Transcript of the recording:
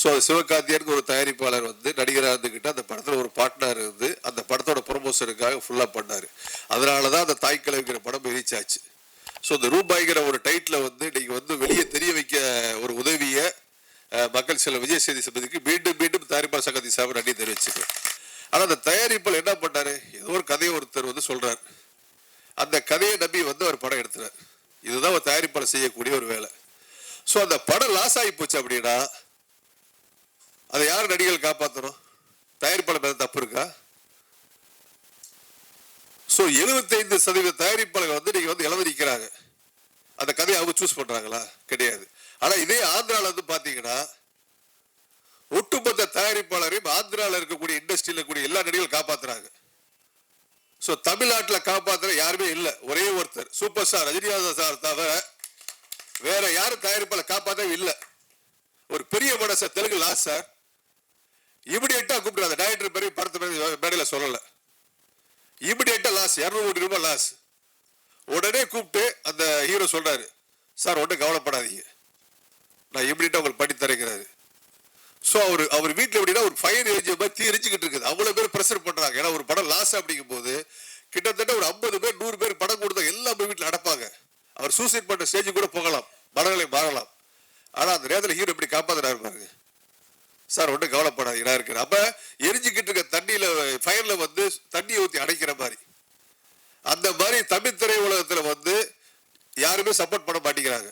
So சிவகார்த்தியனுக்கு ஒரு தயாரிப்பாளர் வந்து நடிகராக இருந்துக்கிட்டு அந்த படத்தில் ஒரு பார்ட்னர் இருந்து அந்த படத்தோட ப்ரொமோஷனுக்காக ஃபுல்லாக பண்ணார். அதனால தான் அந்த தாய்க்கிழமைங்கிற படம் ரீச் ஆச்சு. ஸோ இந்த ரூபாய்ங்கிற ஒரு டைட்டில் வந்து நீங்கள் வந்து வெளியே தெரிய வைக்க ஒரு உதவியை மக்கள் சில விஜய் சேதி சம்பதிக்கு மீண்டும் மீண்டும் தயாரிப்பாளர் சங்கத்தி சார் நன்றி தெரிவிச்சுக்கிறேன். ஆனால் அந்த தயாரிப்பாளர் என்ன பண்ணாரு, ஏதோ ஒரு கதையை ஒருத்தர் வந்து சொல்றார், அந்த கதையை நம்பி வந்து அவர் படம் எடுத்துறார். இதுதான் ஒரு தயாரிப்பாளர் செய்யக்கூடிய ஒரு வேலை. ஸோ அந்த படம் லாஸ் ஆகி போச்சு அப்படின்னா அதை யார் நடிகர்கள் காப்பாற்றணும்? தயாரிப்பாளர் மேல தப்பு இருக்கா? ஸோ 75% தயாரிப்பாளர்கள் வந்து நீங்க வந்து இழந்திருக்கிறாங்க. அந்த கதையை அவங்க சூஸ் பண்றாங்களா? கிடையாது. ஆனா இதே ஆந்திரால வந்து பாத்தீங்கன்னா ஒட்டுமொத்த தயாரிப்பாளரையும் ஆந்திரால இருக்கக்கூடிய இண்டஸ்ட்ரியில இருக்கக்கூடிய எல்லா நடிகர்களும் காப்பாத்துறாங்க. ஸோ தமிழ்நாட்டில் காப்பாத்துற யாருமே இல்லை. ஒரே ஒருத்தர் சூப்பர் ஸ்டார் ரஜினிகாந்த் சார் தவிர வேற யாரும் தயாரிப்பாளர் காப்பாற்றவே இல்லை. ஒரு பெரிய மனச தெலுங்கு லாஸ் சார் இமிடியேட்டா கூப்பிடுறாங்க. டைரக்டர் பேரு படத்து பேரு மேடையில் சொல்லல. இமிடியேட்டா லாஸ் 200 கோடி ரூபாய் லாஸ். உடனே கூப்பிட்டு அந்த ஹீரோ சொல்றாரு, சார் ஒன்றும் கவலைப்படாதீங்க, நான் இமிடியேட்டா உங்களுக்கு பண்ணி தரேங்கிறாரு. ஸோ அவர் வீட்டில் எப்படின்னா ஒரு ஃபயர் ஏஜென்ட் மாதிரி தீ எரிஞ்சுக்கிட்டு இருக்குது. அவ்வளோ பேர் ப்ரெஷர் பண்றாங்க. ஏன்னா ஒரு படம் லாஸ் அப்படிங்கும் போது கிட்டத்தட்ட ஒரு 50 பேர் 100 பேர் படம் கொடுத்தா எல்லாமே வீட்டில் நடப்பாங்க. அவர் சூசைட் பண்ற ஸ்டேஜ் கூட போகலாம், மனங்களை மாறலாம். ஆனா அந்த நேரத்தில் ஹீரோ எப்படி காப்பாத்துறாரு பாருங்க. சார் ஒன்றும் கவலைப்படாதீங்க நான் இருக்கிறேன். அப்ப எரிஞ்சுக்கிட்டு இருக்க தண்ணியில ஃபயர்ல வந்து தண்ணியை ஊற்றி அடைக்கிற மாதிரி அந்த மாதிரி தமிழ் திரை உலகத்துல வந்து யாருமே சப்போர்ட் பண்ண மாட்டேங்கிறாங்க.